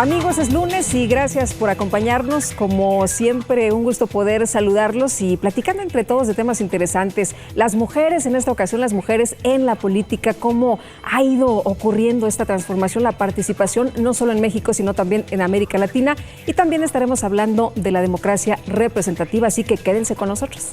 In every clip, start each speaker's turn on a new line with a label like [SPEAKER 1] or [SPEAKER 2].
[SPEAKER 1] Amigos, es lunes y gracias por acompañarnos. Como siempre, un gusto poder saludarlos y platicando entre todos de temas interesantes. Las mujeres, en esta ocasión, las mujeres en la política, cómo ha ido ocurriendo esta transformación, la participación, no solo en México, sino también en América Latina. Y también estaremos hablando de la democracia representativa, así que quédense con nosotros.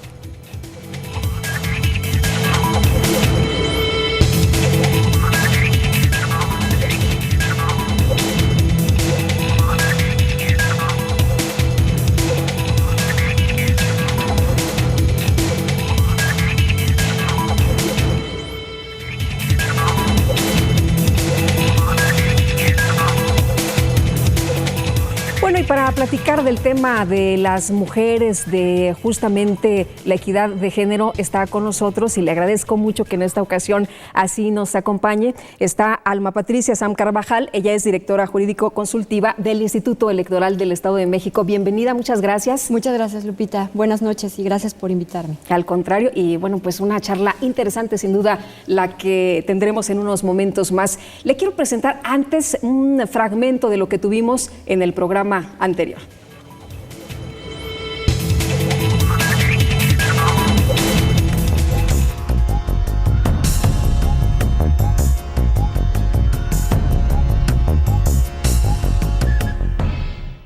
[SPEAKER 1] Para platicar del tema de las mujeres, de justamente la equidad de género, está con nosotros y le agradezco mucho que en esta ocasión así nos acompañe. Está Alma Patricia Sam Carvajal, ella es directora jurídico consultiva del Instituto Electoral del Estado de México. Bienvenida, muchas gracias.
[SPEAKER 2] Muchas gracias, Lupita. Buenas noches y gracias por invitarme.
[SPEAKER 1] Al contrario, y bueno, pues una charla interesante, sin duda, la que tendremos en unos momentos más. Le quiero presentar antes un fragmento de lo que tuvimos en el programa anterior.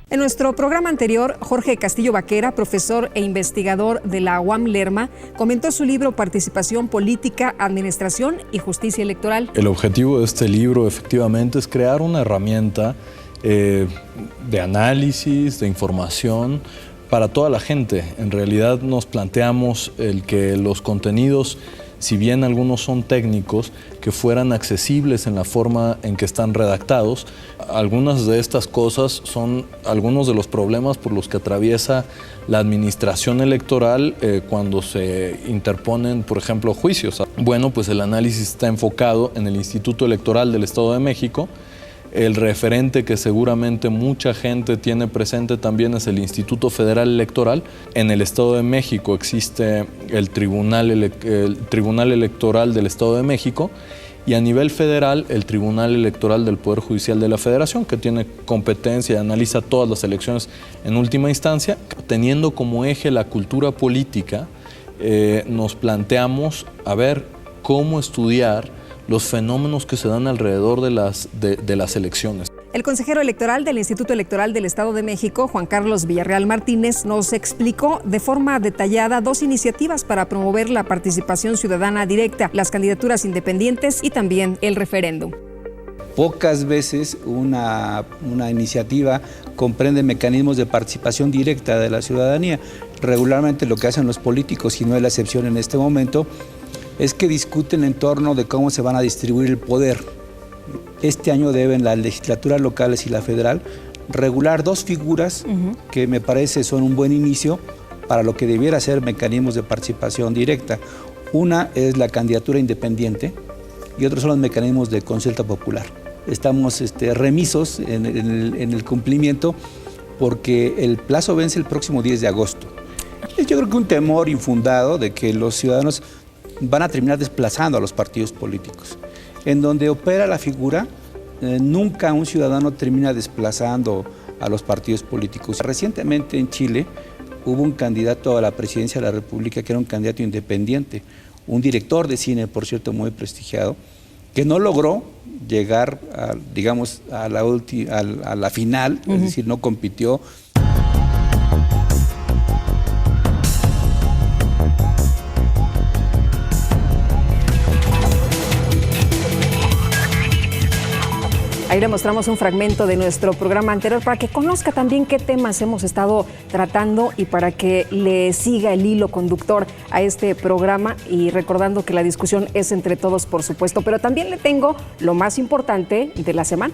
[SPEAKER 1] En nuestro programa anterior, Jorge Castillo Vaquera, profesor e investigador de la UAM Lerma, comentó su libro Participación Política, Administración y Justicia Electoral.
[SPEAKER 3] El objetivo de este libro, efectivamente, es crear una herramienta de análisis, de información para toda la gente. En realidad nos planteamos el que los contenidos, si bien algunos son técnicos, que fueran accesibles en la forma en que están redactados. Algunas de estas cosas son algunos de los problemas por los que atraviesa la administración electoral cuando se interponen, por ejemplo, juicios. Bueno, pues el análisis está enfocado en el Instituto Electoral del Estado de México. El referente que seguramente mucha gente tiene presente también es el Instituto Federal Electoral. En el Estado de México existe el Tribunal Electoral del Estado de México y a nivel federal el Tribunal Electoral del Poder Judicial de la Federación, que tiene competencia y analiza todas las elecciones en última instancia. Teniendo como eje la cultura política, nos planteamos a ver cómo estudiar los fenómenos que se dan alrededor de las elecciones.
[SPEAKER 1] El consejero electoral del Instituto Electoral del Estado de México, Juan Carlos Villarreal Martínez, nos explicó de forma detallada dos iniciativas para promover la participación ciudadana directa, las candidaturas independientes y también el referéndum.
[SPEAKER 4] Pocas veces una iniciativa comprende mecanismos de participación directa de la ciudadanía. Regularmente lo que hacen los políticos, y no es la excepción en este momento, es que discuten en torno de cómo se van a distribuir el poder. Este año deben las legislaturas locales y la federal regular dos figuras que me parece son un buen inicio para lo que debiera ser mecanismos de participación directa. Una es la candidatura independiente y otros son los mecanismos de consulta popular. Estamos remisos en el cumplimiento porque el plazo vence el próximo 10 de agosto. Yo creo que un temor infundado de que los ciudadanos van a terminar desplazando a los partidos políticos. En donde opera la figura, nunca un ciudadano termina desplazando a los partidos políticos. Recientemente en Chile hubo un candidato a la presidencia de la República que era un candidato independiente, un director de cine, por cierto, muy prestigiado, que no logró llegar a la final, es decir, no compitió.
[SPEAKER 1] Ahí le mostramos un fragmento de nuestro programa anterior para que conozca también qué temas hemos estado tratando y para que le siga el hilo conductor a este programa, y recordando que la discusión es entre todos, por supuesto, pero también le tengo lo más importante de la semana.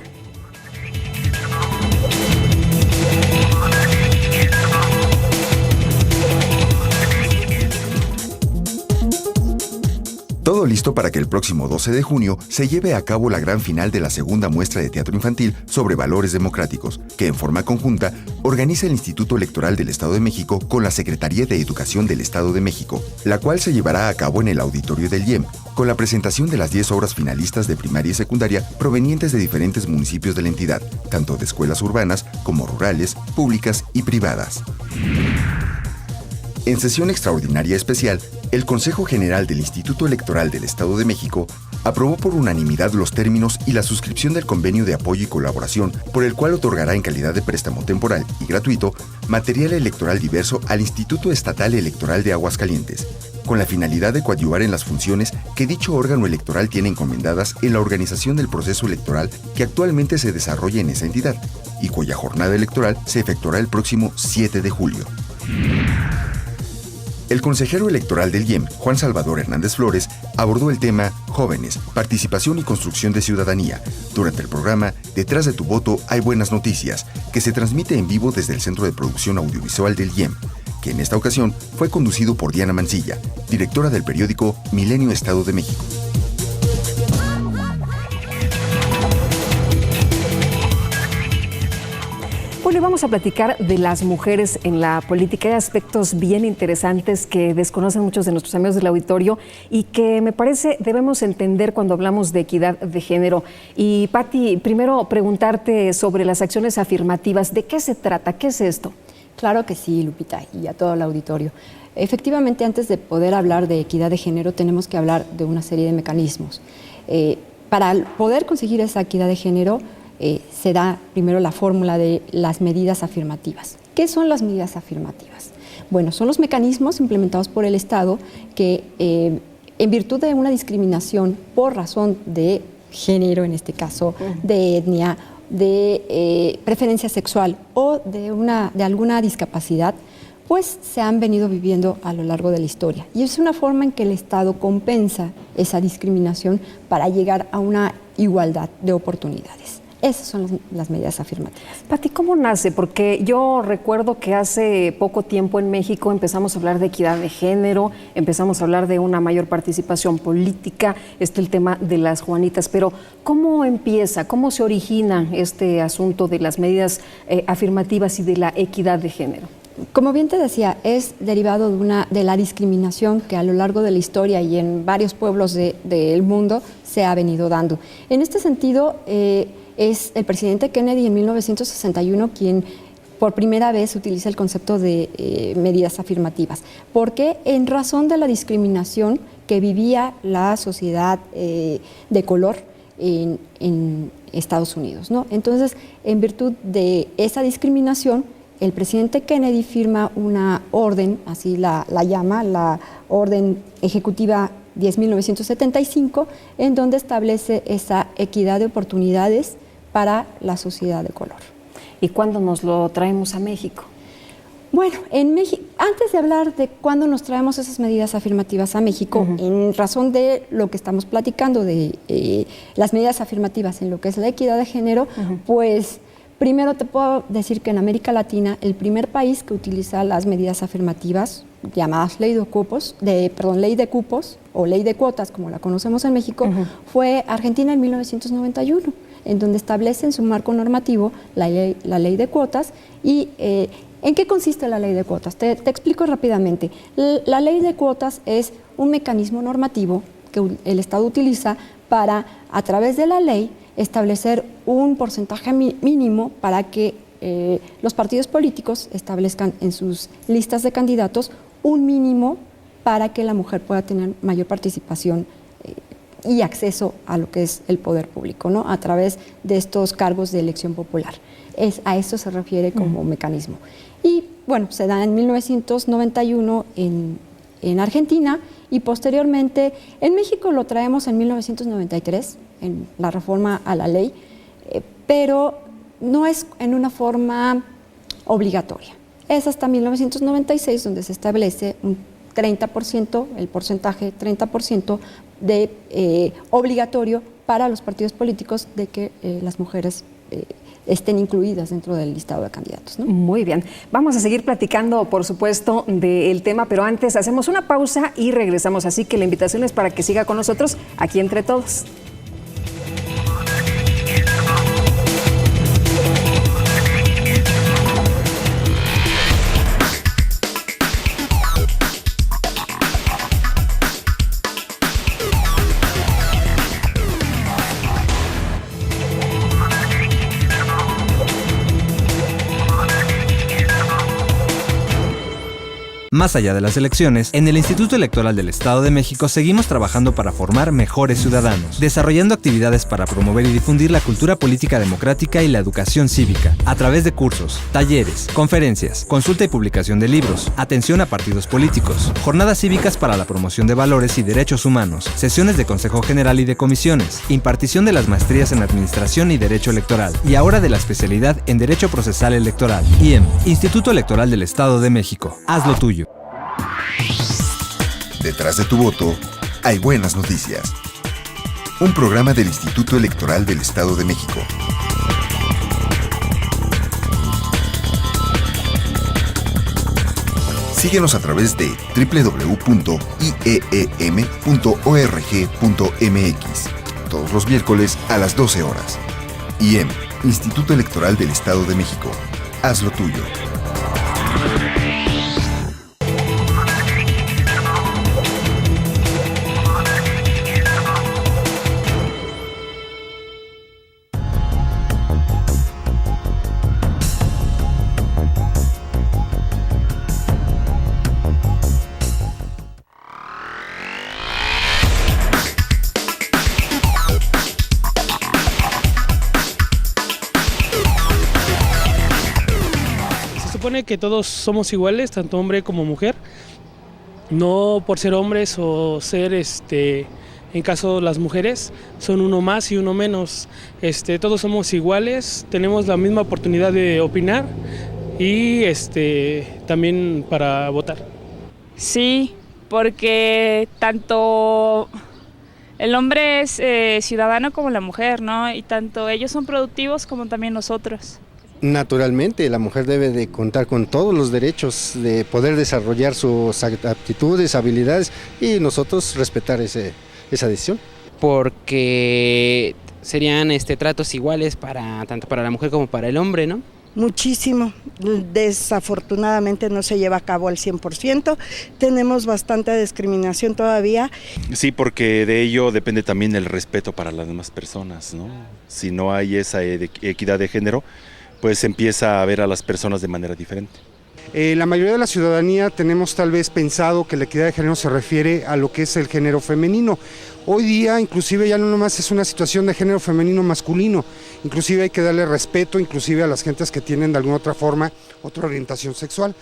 [SPEAKER 5] Todo todo listo para que el próximo 12 de junio se lleve a cabo la gran final de la segunda muestra de teatro infantil sobre valores democráticos, que en forma conjunta organiza el Instituto Electoral del Estado de México con la Secretaría de Educación del Estado de México, la cual se llevará a cabo en el auditorio del IEM, con la presentación de las 10 obras finalistas de primaria y secundaria provenientes de diferentes municipios de la entidad, tanto de escuelas urbanas como rurales, públicas y privadas. En sesión extraordinaria especial, el Consejo General del Instituto Electoral del Estado de México aprobó por unanimidad los términos y la suscripción del convenio de apoyo y colaboración por el cual otorgará en calidad de préstamo temporal y gratuito material electoral diverso al Instituto Estatal Electoral de Aguascalientes, con la finalidad de coadyuvar en las funciones que dicho órgano electoral tiene encomendadas en la organización del proceso electoral que actualmente se desarrolla en esa entidad y cuya jornada electoral se efectuará el próximo 7 de julio. El consejero electoral del IEM, Juan Salvador Hernández Flores, abordó el tema Jóvenes, Participación y Construcción de Ciudadanía durante el programa Detrás de tu voto hay buenas noticias, que se transmite en vivo desde el Centro de Producción Audiovisual del IEM, que en esta ocasión fue conducido por Diana Mancilla, directora del periódico Milenio Estado de México.
[SPEAKER 1] Bueno, y vamos a platicar de las mujeres en la política. Hay aspectos bien interesantes que desconocen muchos de nuestros amigos del auditorio y que me parece debemos entender cuando hablamos de equidad de género. Y Pati, primero preguntarte sobre las acciones afirmativas. ¿De qué se trata? ¿Qué es esto?
[SPEAKER 2] Claro que sí, Lupita, y a todo el auditorio. Efectivamente, antes de poder hablar de equidad de género, tenemos que hablar de una serie de mecanismos. Para poder conseguir esa equidad de género, se da primero la fórmula de las medidas afirmativas. ¿Qué son las medidas afirmativas? Bueno, son los mecanismos implementados por el Estado que, en virtud de una discriminación por razón de género, en este caso, de etnia, de preferencia sexual o de alguna discapacidad, pues se han venido viviendo a lo largo de la historia. Y es una forma en que el Estado compensa esa discriminación para llegar a una igualdad de oportunidades. Esas son las medidas afirmativas.
[SPEAKER 1] Pati, ¿cómo nace? Porque yo recuerdo que hace poco tiempo en México empezamos a hablar de equidad de género, empezamos a hablar de una mayor participación política, el tema de las Juanitas, pero ¿cómo empieza? ¿Cómo se origina este asunto de las medidas afirmativas y de la equidad de género?
[SPEAKER 2] Como bien te decía, es derivado de la discriminación que a lo largo de la historia y en varios pueblos del mundo se ha venido dando. En este sentido, es el presidente Kennedy en 1961 quien por primera vez utiliza el concepto de medidas afirmativas, porque en razón de la discriminación que vivía la sociedad de color en Estados Unidos, ¿no? Entonces, en virtud de esa discriminación, el presidente Kennedy firma una orden, así la llama, la Orden Ejecutiva 10.975, en donde establece esa equidad de oportunidades para la sociedad de color.
[SPEAKER 1] ¿Y cuándo nos lo traemos a México?
[SPEAKER 2] Bueno, en México, antes de hablar de cuándo nos traemos esas medidas afirmativas a México, en razón de lo que estamos platicando, de las medidas afirmativas en lo que es la equidad de género, pues primero te puedo decir que en América Latina el primer país que utiliza las medidas afirmativas, llamadas ley de cupos o ley de cuotas, como la conocemos en México, fue Argentina en 1991, en donde establece en su marco normativo la ley de cuotas. Y ¿en qué consiste la ley de cuotas? Te explico rápidamente. La ley de cuotas es un mecanismo normativo que el Estado utiliza para, a través de la ley, establecer un porcentaje mínimo para que los partidos políticos establezcan en sus listas de candidatos un mínimo para que la mujer pueda tener mayor participación y acceso a lo que es el poder público, ¿no? A través de estos cargos de elección popular. A eso se refiere como mecanismo. Y bueno, se da en 1991 en Argentina y posteriormente en México lo traemos en 1993, en la reforma a la ley, pero no es en una forma obligatoria. Es hasta 1996 donde se establece un 30%, el porcentaje 30% de obligatorio para los partidos políticos de que las mujeres estén incluidas dentro del listado de candidatos, ¿no?
[SPEAKER 1] Muy bien. Vamos a seguir platicando, por supuesto, del tema, pero antes hacemos una pausa y regresamos. Así que la invitación es para que siga con nosotros aquí Entre Todos.
[SPEAKER 6] Más allá de las elecciones, en el Instituto Electoral del Estado de México seguimos trabajando para formar mejores ciudadanos, desarrollando actividades para promover y difundir la cultura política democrática y la educación cívica, a través de cursos, talleres, conferencias, consulta y publicación de libros, atención a partidos políticos, jornadas cívicas para la promoción de valores y derechos humanos, sesiones de Consejo General y de comisiones, impartición de las maestrías en Administración y Derecho Electoral, y ahora de la especialidad en Derecho Procesal Electoral. IEM, Instituto Electoral del Estado de México. Haz lo tuyo.
[SPEAKER 5] Detrás de tu voto hay buenas noticias. Un programa del Instituto Electoral del Estado de México. Síguenos a través de www.ieem.org.mx todos los miércoles a las 12 horas. IEM, Instituto Electoral del Estado de México. Haz lo tuyo.
[SPEAKER 7] Se supone que todos somos iguales, tanto hombre como mujer, no por ser hombres o ser, en caso las mujeres, son uno más y uno menos. Todos somos iguales, tenemos la misma oportunidad de opinar y también para votar.
[SPEAKER 8] Sí, porque tanto el hombre es ciudadano como la mujer, ¿no? Y tanto ellos son productivos como también nosotros.
[SPEAKER 9] Naturalmente, la mujer debe de contar con todos los derechos de poder desarrollar sus aptitudes, habilidades y nosotros respetar esa decisión.
[SPEAKER 10] Porque serían tratos iguales tanto para la mujer como para el hombre, ¿no?
[SPEAKER 11] Muchísimo, desafortunadamente no se lleva a cabo al 100%, tenemos bastante discriminación todavía.
[SPEAKER 12] Sí, porque de ello depende también el respeto para las demás personas, ¿no? Si no hay esa equidad de género, pues se empieza a ver a las personas de manera diferente.
[SPEAKER 13] La mayoría de la ciudadanía tenemos tal vez pensado que la equidad de género se refiere a lo que es el género femenino. Hoy día inclusive ya no nomás es una situación de género femenino masculino, inclusive hay que darle respeto inclusive a las gentes que tienen de alguna otra forma otra orientación sexual.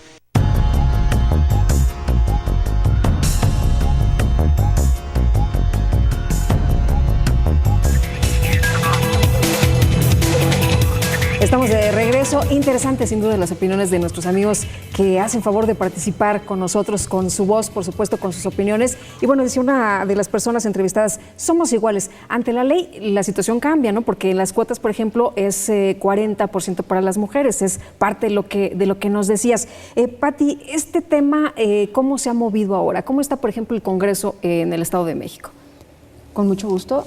[SPEAKER 1] Estamos de regreso. Interesante, sin duda, las opiniones de nuestros amigos que hacen favor de participar con nosotros, con su voz, por supuesto, con sus opiniones. Y bueno, decía una de las personas entrevistadas, somos iguales. Ante la ley, la situación cambia, ¿no? Porque en las cuotas, por ejemplo, es 40% para las mujeres. Es parte de lo que nos decías. Pati, este tema, ¿cómo se ha movido ahora? ¿Cómo está, por ejemplo, el Congreso en el Estado de México?
[SPEAKER 2] Con mucho gusto.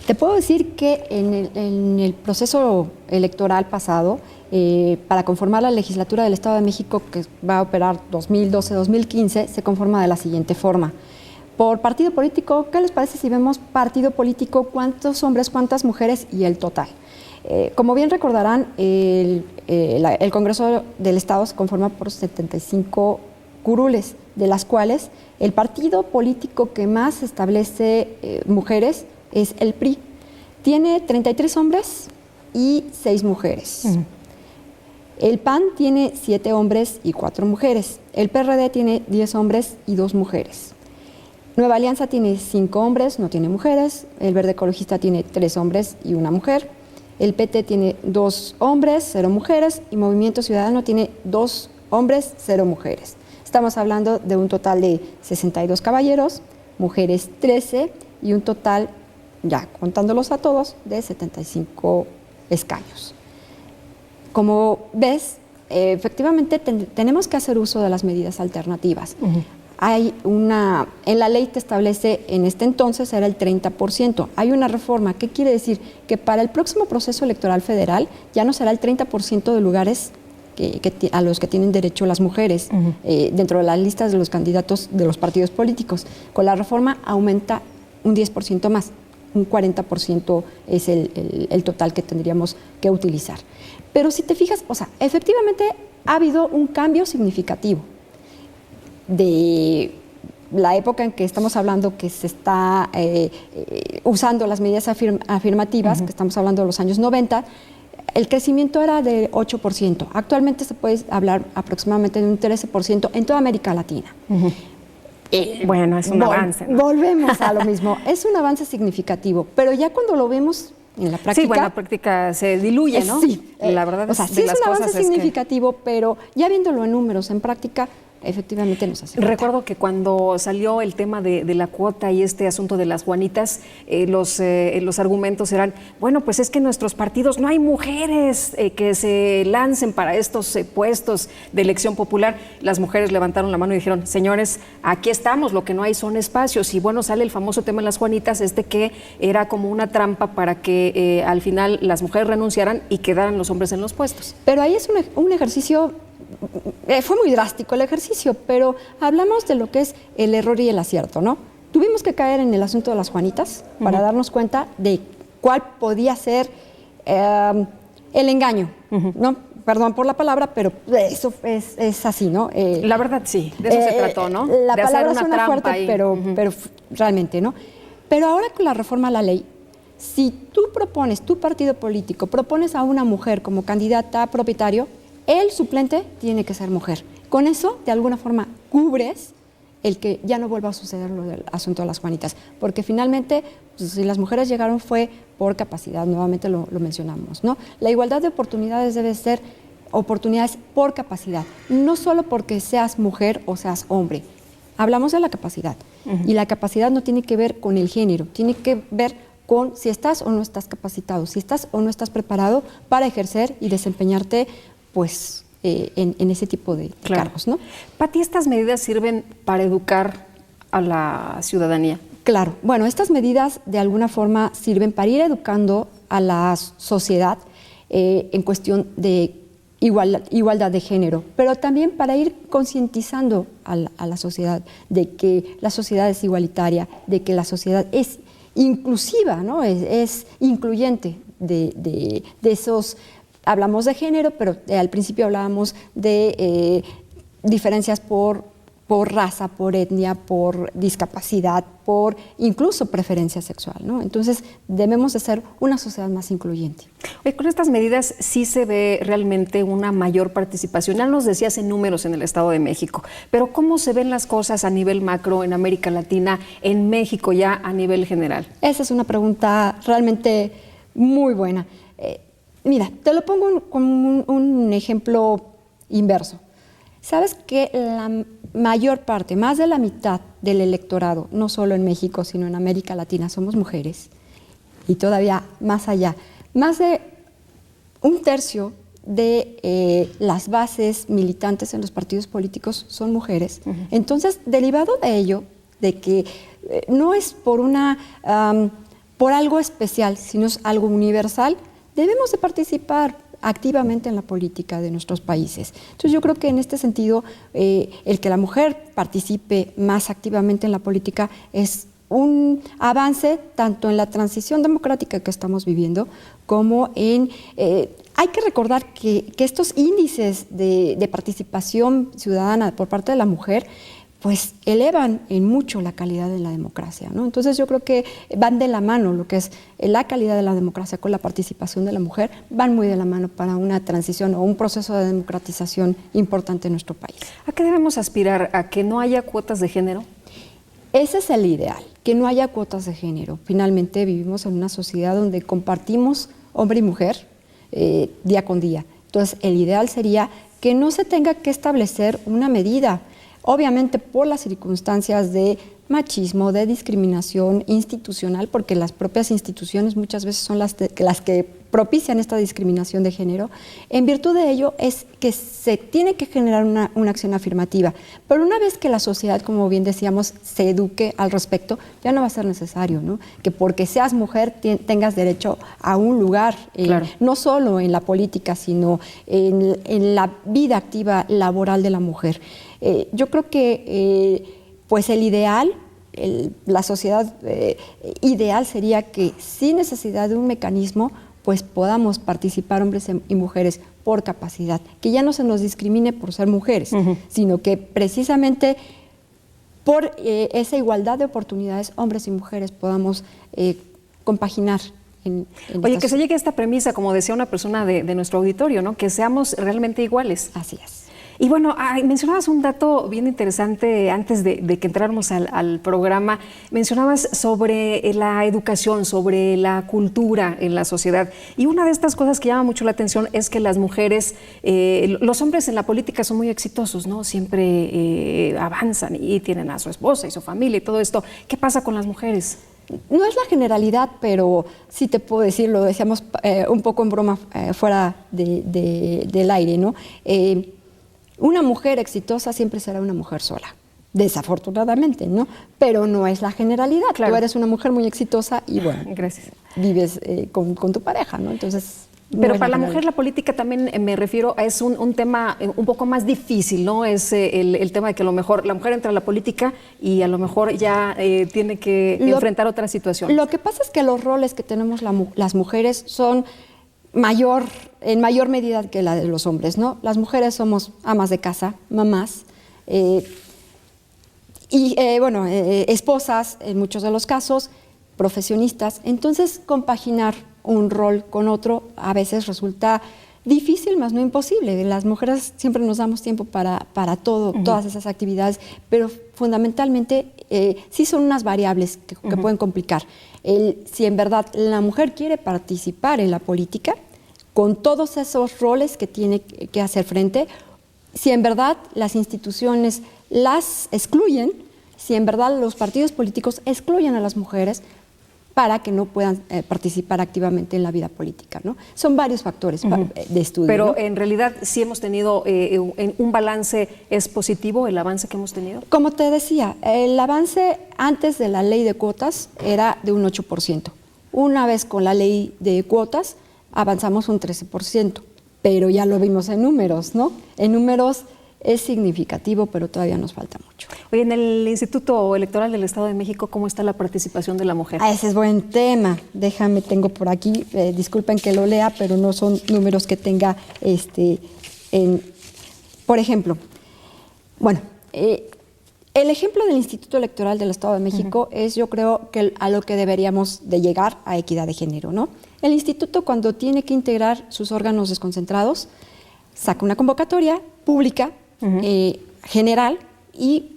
[SPEAKER 2] Te puedo decir que en el proceso electoral pasado, para conformar la legislatura del Estado de México, que va a operar 2012-2015, se conforma de la siguiente forma. Por partido político, ¿qué les parece si vemos partido político, cuántos hombres, cuántas mujeres y el total? Como bien recordarán, el Congreso del Estado se conforma por 75 curules, de las cuales el partido político que más establece mujeres es el PRI. Tiene 33 hombres y 6 mujeres. El PAN tiene 7 hombres y 4 mujeres. El PRD tiene 10 hombres y 2 mujeres. Nueva Alianza tiene 5 hombres, no tiene mujeres. El Verde Ecologista tiene 3 hombres y 1 mujer. El PT tiene 2 hombres, 0 mujeres. Y Movimiento Ciudadano tiene 2 hombres, 0 mujeres. Estamos hablando de un total de 62 caballeros, mujeres 13 y un total, ya contándolos a todos, de 75 escaños. Como ves, efectivamente tenemos que hacer uso de las medidas alternativas. Hay en la ley te establece, en este entonces era el 30%. Hay una reforma. ¿Qué quiere decir? Que para el próximo proceso electoral federal ya no será el 30% de lugares a los que tienen derecho las mujeres dentro de las listas de los candidatos de los partidos políticos. Con la reforma aumenta un 10% más, un 40% es el total que tendríamos que utilizar. Pero si te fijas, o sea, efectivamente ha habido un cambio significativo de la época en que estamos hablando que se está usando las medidas afirmativas, que estamos hablando de los años 90, el crecimiento era de 8%. Actualmente se puede hablar aproximadamente de un 13% en toda América Latina.
[SPEAKER 1] Bueno, es un avance, ¿no?
[SPEAKER 2] Volvemos a lo mismo. Es un avance significativo, pero ya cuando lo vemos en la práctica...
[SPEAKER 1] Sí, bueno, la práctica se diluye, ¿no?
[SPEAKER 2] Sí.
[SPEAKER 1] La verdad
[SPEAKER 2] sí es un avance significativo, pero ya viéndolo en números, en práctica, efectivamente nos hace falta.
[SPEAKER 1] Recuerdo que cuando salió el tema de la cuota y este asunto de las Juanitas, los argumentos eran, bueno, pues es que en nuestros partidos no hay mujeres que se lancen para estos puestos de elección popular. Las mujeres levantaron la mano y dijeron, señores, aquí estamos, lo que no hay son espacios. Y bueno, sale el famoso tema de las Juanitas, que era como una trampa para que al final las mujeres renunciaran y quedaran los hombres en los puestos.
[SPEAKER 2] Pero ahí es un ejercicio... fue muy drástico el ejercicio, pero hablamos de lo que es el error y el acierto, ¿no? Tuvimos que caer en el asunto de las Juanitas para darnos cuenta de cuál podía ser el engaño, ¿no? Perdón por la palabra, pero eso es así, ¿no?
[SPEAKER 1] La verdad sí, de eso se trató, ¿no?
[SPEAKER 2] La
[SPEAKER 1] de
[SPEAKER 2] palabra
[SPEAKER 1] hacer una
[SPEAKER 2] suena
[SPEAKER 1] trampa
[SPEAKER 2] fuerte,
[SPEAKER 1] ahí.
[SPEAKER 2] pero realmente, ¿no? Pero ahora con la reforma a la ley, si tu partido político propones a una mujer como candidata a propietario, el suplente tiene que ser mujer. Con eso, de alguna forma, cubres el que ya no vuelva a suceder lo del asunto de las Juanitas. Porque finalmente, pues, si las mujeres llegaron fue por capacidad, nuevamente lo mencionamos, ¿no? La igualdad de oportunidades debe ser oportunidades por capacidad, no solo porque seas mujer o seas hombre. Hablamos de la capacidad. Y la capacidad no tiene que ver con el género, tiene que ver con si estás o no estás capacitado, si estás o no estás preparado para ejercer y desempeñarte pues en ese tipo de cargos, ¿no?
[SPEAKER 1] Pati, ¿estas medidas sirven para educar a la ciudadanía?
[SPEAKER 2] Claro, bueno, estas medidas de alguna forma sirven para ir educando a la sociedad en cuestión de igualdad de género, pero también para ir concientizando a la sociedad de que la sociedad es igualitaria, de que la sociedad es inclusiva, ¿no? Es incluyente de esos... Hablamos de género, pero al principio hablábamos de diferencias por raza, por etnia, por discapacidad, por incluso preferencia sexual, ¿no? Entonces, debemos de ser una sociedad más incluyente.
[SPEAKER 1] Oye, con estas medidas sí se ve realmente una mayor participación. Ya nos decías en números en el Estado de México, pero ¿cómo se ven las cosas a nivel macro en América Latina, en México ya a nivel general?
[SPEAKER 2] Esa es una pregunta realmente muy buena. Mira, te lo pongo como un ejemplo inverso. ¿Sabes que la mayor parte, más de la mitad del electorado, no solo en México, sino en América Latina, somos mujeres? Y todavía más allá, más de un tercio de las bases militantes en los partidos políticos son mujeres. Entonces, derivado de ello, de que no es por algo especial, sino es algo universal, debemos de participar activamente en la política de nuestros países. Entonces yo creo que en este sentido el que la mujer participe más activamente en la política es un avance tanto en la transición democrática que estamos viviendo como en... hay que recordar que estos índices de participación ciudadana por parte de la mujer pues elevan en mucho la calidad de la democracia, ¿no? Entonces yo creo que van de la mano lo que es la calidad de la democracia con la participación de la mujer, van muy de la mano para una transición o un proceso de democratización importante en nuestro país.
[SPEAKER 1] ¿A qué debemos aspirar? ¿A que no haya cuotas de género?
[SPEAKER 2] Ese es el ideal, que no haya cuotas de género. Finalmente vivimos en una sociedad donde compartimos hombre y mujer día con día. Entonces el ideal sería que no se tenga que establecer una medida, obviamente por las circunstancias de machismo, de discriminación institucional, porque las propias instituciones muchas veces son las que propician esta discriminación de género, en virtud de ello es que se tiene que generar una acción afirmativa. Pero una vez que la sociedad, como bien decíamos, se eduque al respecto, ya no va a ser necesario, ¿no? Que porque seas mujer tengas derecho a un lugar, no solo en la política, sino en la vida activa laboral de la mujer. Yo creo que pues el ideal, la sociedad ideal sería que sin necesidad de un mecanismo pues podamos participar hombres y mujeres por capacidad, que ya no se nos discrimine por ser mujeres, sino que precisamente por esa igualdad de oportunidades, hombres y mujeres podamos compaginar.
[SPEAKER 1] Oye, que se llegue a esta premisa, como decía una persona de nuestro auditorio, ¿no? Que seamos realmente iguales.
[SPEAKER 2] Así es.
[SPEAKER 1] Y bueno, mencionabas un dato bien interesante antes de que entráramos al programa. Mencionabas sobre la educación, sobre la cultura en la sociedad. Y una de estas cosas que llama mucho la atención es que las mujeres, los hombres en la política son muy exitosos, ¿no? Siempre avanzan y tienen a su esposa y su familia y todo esto. ¿Qué pasa con las mujeres?
[SPEAKER 2] No es la generalidad, pero sí te puedo decir, lo decíamos un poco en broma fuera del aire, ¿no? Una mujer exitosa siempre será una mujer sola, desafortunadamente, ¿no? Pero no es la generalidad. Claro. Tú eres una mujer muy exitosa y bueno,
[SPEAKER 1] gracias.
[SPEAKER 2] Vives con tu pareja, ¿no? Entonces...
[SPEAKER 1] Pero para la mujer la política también, me refiero, es un tema un poco más difícil, ¿no? Es el tema de que a lo mejor la mujer entra a la política y a lo mejor ya tiene que enfrentar otra situación.
[SPEAKER 2] Lo que pasa es que los roles que tenemos las mujeres son en mayor medida que la de los hombres, ¿no? Las mujeres somos amas de casa, mamás, esposas en muchos de los casos, profesionistas. Entonces, compaginar un rol con otro a veces resulta difícil, más no imposible. Las mujeres siempre nos damos tiempo para todas esas actividades, pero fundamentalmente sí son unas variables que pueden complicar. Si en verdad la mujer quiere participar en la política, con todos esos roles que tiene que hacer frente, si en verdad las instituciones las excluyen, si en verdad los partidos políticos excluyen a las mujeres para que no puedan participar activamente en la vida política, ¿no? Son varios factores de estudio.
[SPEAKER 1] Pero
[SPEAKER 2] ¿no?
[SPEAKER 1] En realidad sí hemos tenido un balance, ¿es positivo el avance que hemos tenido?
[SPEAKER 2] Como te decía, el avance antes de la ley de cuotas era de un 8%. Una vez con la ley de cuotas avanzamos un 13%, pero ya lo vimos en números, ¿no? En números es significativo, pero todavía nos falta mucho.
[SPEAKER 1] Oye, en el Instituto Electoral del Estado de México, ¿cómo está la participación de la mujer?
[SPEAKER 2] Ese es buen tema. Tengo por aquí, disculpen que lo lea, pero no son números que tenga, por ejemplo, bueno, el ejemplo del Instituto Electoral del Estado de México es, yo creo, que a lo que deberíamos de llegar a equidad de género, ¿no? El instituto, cuando tiene que integrar sus órganos desconcentrados, saca una convocatoria pública, general, y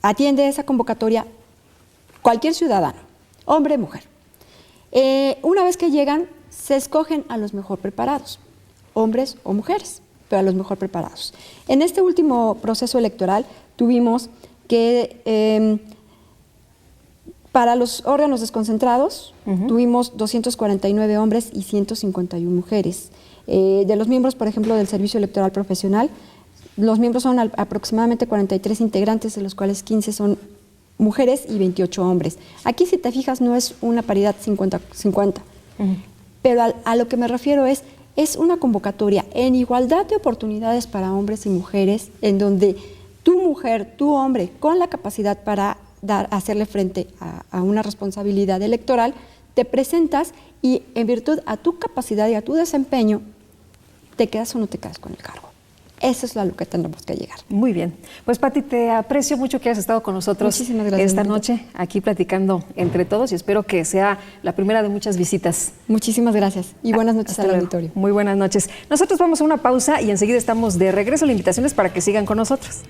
[SPEAKER 2] atiende esa convocatoria cualquier ciudadano, hombre, mujer. Una vez que llegan, se escogen a los mejor preparados, hombres o mujeres, pero a los mejor preparados. En este último proceso electoral tuvimos que, para los órganos desconcentrados, tuvimos 249 hombres y 151 mujeres. De los miembros, por ejemplo, del Servicio Electoral Profesional, los miembros son aproximadamente 43 integrantes, de los cuales 15 son mujeres y 28 hombres. Aquí, si te fijas, no es una paridad 50-50, pero a lo que me refiero es una convocatoria en igualdad de oportunidades para hombres y mujeres, en donde tu mujer, tu hombre, con la capacidad para hacerle frente a una responsabilidad electoral, te presentas y en virtud a tu capacidad y a tu desempeño, te quedas o no te quedas con el cargo. Eso es a lo que tendremos que llegar.
[SPEAKER 1] Muy bien. Pues, Pati, te aprecio mucho que hayas estado con nosotros esta noche, aquí platicando entre todos, y espero que sea la primera de muchas visitas.
[SPEAKER 2] Muchísimas gracias y buenas noches al auditorio.
[SPEAKER 1] Muy buenas noches. Nosotros vamos a una pausa y enseguida estamos de regreso. La invitación es para que sigan con nosotros.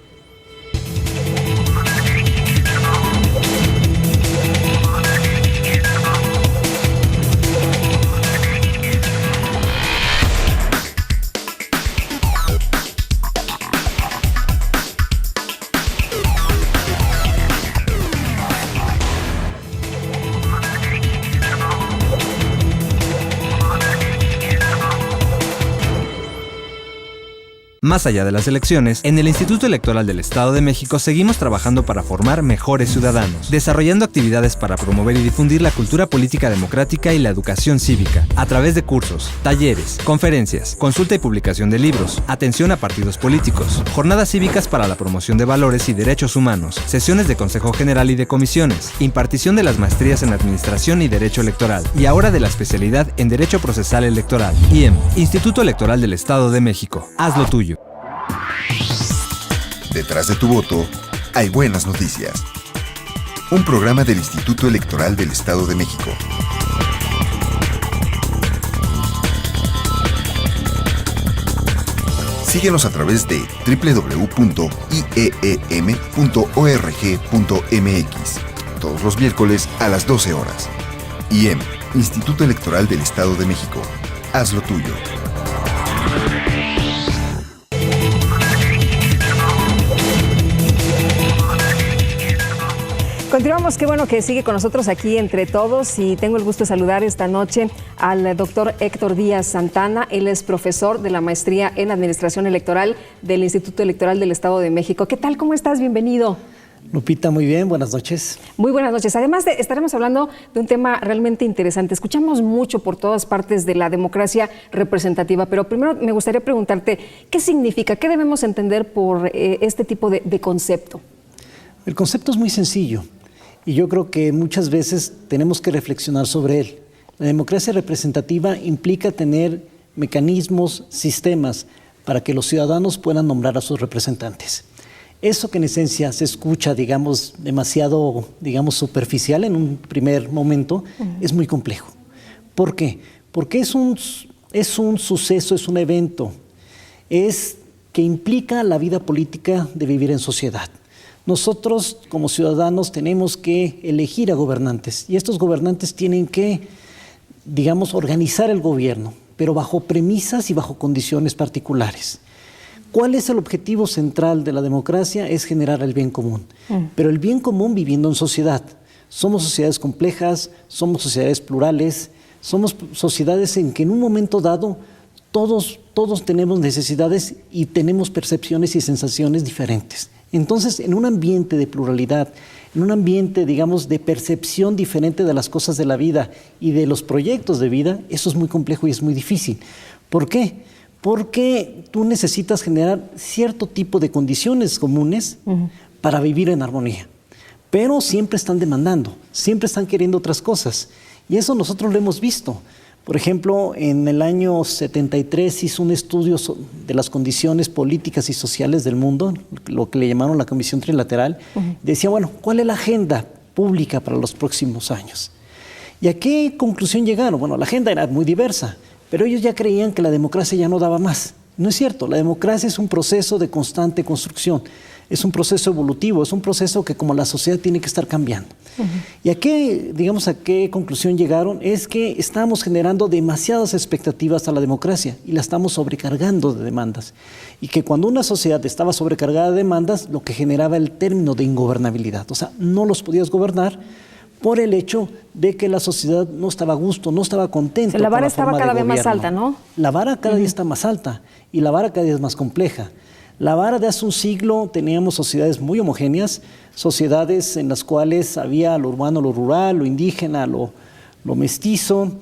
[SPEAKER 6] Más allá de las elecciones, en el Instituto Electoral del Estado de México seguimos trabajando para formar mejores ciudadanos, desarrollando actividades para promover y difundir la cultura política democrática y la educación cívica, a través de cursos, talleres, conferencias, consulta y publicación de libros, atención a partidos políticos, jornadas cívicas para la promoción de valores y derechos humanos, sesiones de Consejo General y de comisiones, impartición de las maestrías en Administración y Derecho Electoral, y ahora de la especialidad en Derecho Procesal Electoral. IEM, Instituto Electoral del Estado de México. Haz lo tuyo.
[SPEAKER 5] Detrás de tu voto hay buenas noticias. Un programa del Instituto Electoral del Estado de México. Síguenos a través de www.ieem.org.mx todos los miércoles a las 12 horas. IEM, Instituto Electoral del Estado de México. Haz lo tuyo.
[SPEAKER 1] Continuamos, qué bueno que sigue con nosotros aquí entre todos y tengo el gusto de saludar esta noche al doctor Héctor Díaz Santana. Él es profesor de la maestría en Administración Electoral del Instituto Electoral del Estado de México. ¿Qué tal? ¿Cómo estás? Bienvenido.
[SPEAKER 14] Lupita, muy bien, buenas noches.
[SPEAKER 1] Muy buenas noches. Además, estaremos hablando de un tema realmente interesante. Escuchamos mucho por todas partes de la democracia representativa, pero primero me gustaría preguntarte, ¿qué significa? ¿Qué debemos entender por este tipo de concepto?
[SPEAKER 14] El concepto es muy sencillo y yo creo que muchas veces tenemos que reflexionar sobre él. La democracia representativa implica tener mecanismos, sistemas para que los ciudadanos puedan nombrar a sus representantes. Eso que en esencia se escucha, digamos, demasiado, superficial en un primer momento, es muy complejo. ¿Por qué? Porque es un suceso, es un evento, es que implica la vida política de vivir en sociedad. Nosotros, como ciudadanos, tenemos que elegir a gobernantes y estos gobernantes tienen que, organizar el gobierno, pero bajo premisas y bajo condiciones particulares. ¿Cuál es el objetivo central de la democracia? Es generar el bien común, pero el bien común viviendo en sociedad. Somos sociedades complejas, somos sociedades plurales, somos sociedades en que en un momento dado todos tenemos necesidades y tenemos percepciones y sensaciones diferentes. Entonces, en un ambiente de pluralidad, en un ambiente, de percepción diferente de las cosas de la vida y de los proyectos de vida, eso es muy complejo y es muy difícil. ¿Por qué? Porque tú necesitas generar cierto tipo de condiciones comunes para vivir en armonía. Pero siempre están demandando, siempre están queriendo otras cosas. Y eso nosotros lo hemos visto. Por ejemplo, en el año 73 hizo un estudio de las condiciones políticas y sociales del mundo, lo que le llamaron la Comisión Trilateral. Decía, ¿cuál es la agenda pública para los próximos años? ¿Y a qué conclusión llegaron? Bueno, la agenda era muy diversa, pero ellos ya creían que la democracia ya no daba más. No es cierto, la democracia es un proceso de constante construcción, es un proceso evolutivo, es un proceso que como la sociedad tiene que estar cambiando. ¿Y a qué conclusión llegaron? Es que estamos generando demasiadas expectativas a la democracia y la estamos sobrecargando de demandas. Y que cuando una sociedad estaba sobrecargada de demandas, lo que generaba el término de ingobernabilidad. O sea, no los podías gobernar por el hecho de que la sociedad no estaba a gusto, no estaba contenta.
[SPEAKER 1] La vara estaba cada vez más alta, ¿no?
[SPEAKER 14] La vara cada día está más alta y la vara cada día es más compleja. La vara de hace un siglo teníamos sociedades muy homogéneas, sociedades en las cuales había lo urbano, lo rural, lo indígena, lo mestizo,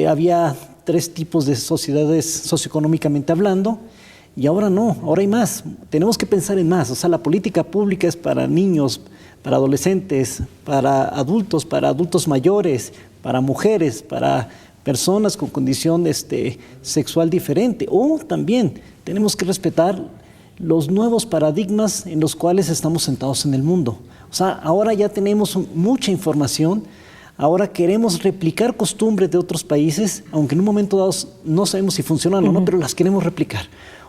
[SPEAKER 14] había 3 tipos de sociedades socioeconómicamente hablando, y ahora no, ahora hay más. Tenemos que pensar en más. O sea, la política pública es para niños, para adolescentes, para adultos mayores, para mujeres, para personas con condición sexual diferente. O también tenemos que respetar los nuevos paradigmas en los cuales estamos sentados en el mundo. O sea, ahora ya tenemos mucha información, ahora queremos replicar costumbres de otros países, aunque en un momento dado no sabemos si funcionan o no, pero las queremos replicar.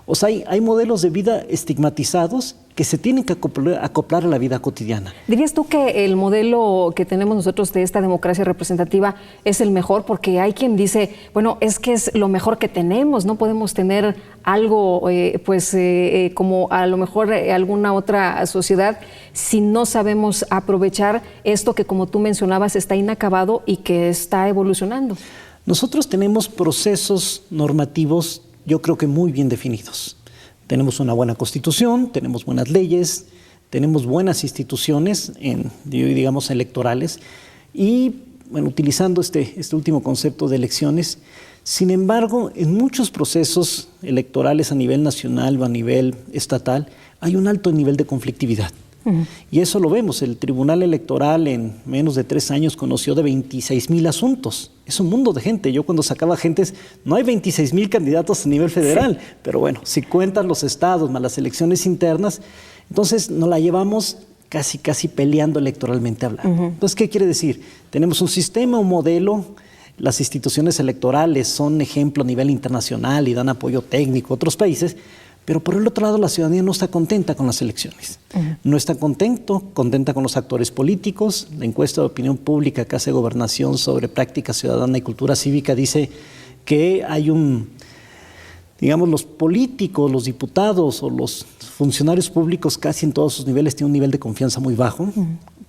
[SPEAKER 14] O sea, hay modelos de vida estigmatizados que se tienen que acoplar a la vida cotidiana.
[SPEAKER 1] ¿Dirías tú que el modelo que tenemos nosotros de esta democracia representativa es el mejor? Porque hay quien dice, es que es lo mejor que tenemos, no podemos tener algo, como a lo mejor alguna otra sociedad, si no sabemos aprovechar esto que, como tú mencionabas, está inacabado y que está evolucionando.
[SPEAKER 14] Nosotros tenemos procesos normativos, yo creo que muy bien definidos. Tenemos una buena constitución, tenemos buenas leyes, tenemos buenas instituciones, digamos, electorales, y bueno, utilizando este último concepto de elecciones. Sin embargo, en muchos procesos electorales a nivel nacional o a nivel estatal hay un alto nivel de conflictividad. Y eso lo vemos. El Tribunal Electoral en menos de 3 años conoció de 26,000 asuntos. Es un mundo de gente. Yo cuando sacaba agentes, no hay 26,000 candidatos a nivel federal, pero bueno, si cuentan los estados más las elecciones internas, entonces nos la llevamos casi peleando electoralmente hablando. Entonces, ¿qué quiere decir? Tenemos un sistema, un modelo. Las instituciones electorales son ejemplo a nivel internacional y dan apoyo técnico a otros países, pero por el otro lado la ciudadanía no está contenta con las elecciones. No está contenta con los actores políticos. La encuesta de opinión pública que hace Gobernación sobre práctica ciudadana y cultura cívica dice que hay digamos, los políticos, los diputados o los funcionarios públicos casi en todos sus niveles tienen un nivel de confianza muy bajo.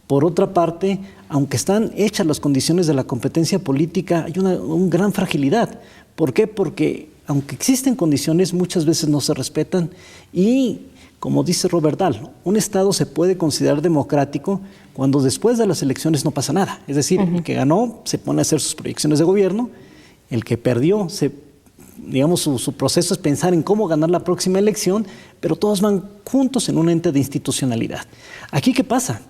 [SPEAKER 14] Por otra parte, aunque están hechas las condiciones de la competencia política, hay una gran fragilidad. ¿Por qué? Porque aunque existen condiciones, muchas veces no se respetan y, como dice Robert Dahl, un Estado se puede considerar democrático cuando después de las elecciones no pasa nada. Es decir, el que ganó se pone a hacer sus proyecciones de gobierno, el que perdió, digamos, su proceso es pensar en cómo ganar la próxima elección, pero todos van juntos en un ente de institucionalidad. ¿Aquí qué pasa?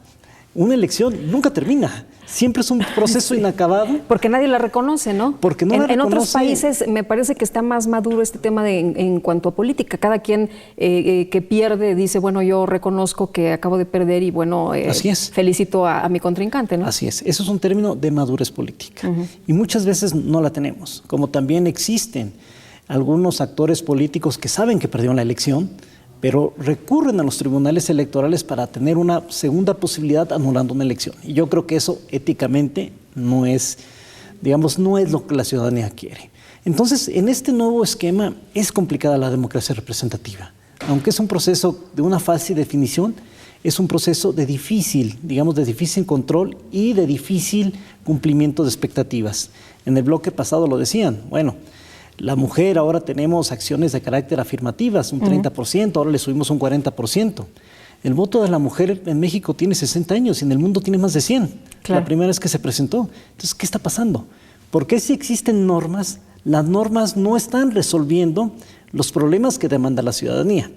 [SPEAKER 14] Una elección nunca termina, siempre es un proceso inacabado.
[SPEAKER 1] Porque nadie la reconoce, ¿no?
[SPEAKER 14] Porque no la reconoce.
[SPEAKER 1] En otros países me parece que está más maduro este tema en cuanto a política. Cada quien que pierde dice, bueno, yo reconozco que acabo de perder y bueno,
[SPEAKER 14] así es.
[SPEAKER 1] Felicito a mi contrincante, ¿no?
[SPEAKER 14] Así es, eso es un término de madurez política. Y muchas veces no la tenemos, como también existen algunos actores políticos que saben que perdieron la elección, pero recurren a los tribunales electorales para tener una segunda posibilidad anulando una elección. Y yo creo que eso éticamente no es, digamos, no es lo que la ciudadanía quiere. Entonces, en este nuevo esquema es complicada la democracia representativa. Aunque es un proceso de una fácil definición, es un proceso de difícil control y de difícil cumplimiento de expectativas. En el bloque pasado lo decían, bueno, la mujer, ahora tenemos acciones de carácter afirmativas, un 30%, ahora le subimos un 40%. El voto de la mujer en México tiene 60 años y en el mundo tiene más de 100. Claro. La primera vez que se presentó. Entonces, ¿qué está pasando? ¿Por qué si existen normas, las normas no están resolviendo los problemas que demanda la ciudadanía?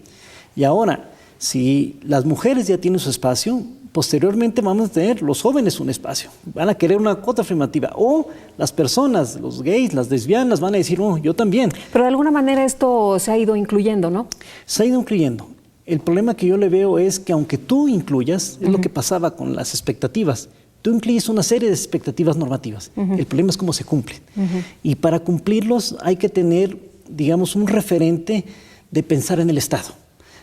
[SPEAKER 14] Y ahora, si las mujeres ya tienen su espacio, posteriormente vamos a tener los jóvenes un espacio, van a querer una cuota afirmativa, o las personas, los gays, las lesbianas van a decir, oh, yo también.
[SPEAKER 1] Pero de alguna manera esto se ha ido incluyendo, ¿no?
[SPEAKER 14] Se ha ido incluyendo. El problema que yo le veo es que aunque tú incluyas, es lo que pasaba con las expectativas, tú incluyes una serie de expectativas normativas, el problema es cómo se cumplen. Y para cumplirlos hay que tener, digamos, un referente de pensar en el Estado,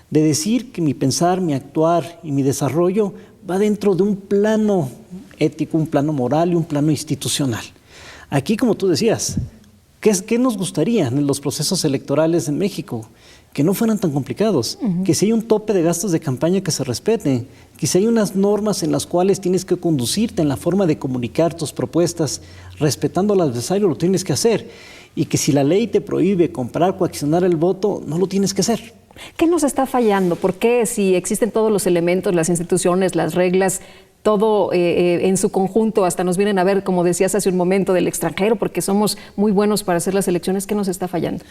[SPEAKER 14] de decir que mi pensar, mi actuar y mi desarrollo va dentro de un plano ético, un plano moral y un plano institucional. Aquí, como tú decías, ¿qué nos gustaría en los procesos electorales en México? Que no fueran tan complicados, que si hay un tope de gastos de campaña que se respete, que si hay unas normas en las cuales tienes que conducirte en la forma de comunicar tus propuestas, respetando al adversario, lo tienes que hacer, y que si la ley te prohíbe comprar, coaccionar el voto, no lo tienes que hacer.
[SPEAKER 1] ¿Qué nos está fallando? ¿Por qué si existen todos los elementos, las instituciones, las reglas, todo en su conjunto, hasta nos vienen a ver, como decías hace un momento, del extranjero, porque somos muy buenos para hacer las elecciones? ¿Qué nos está fallando?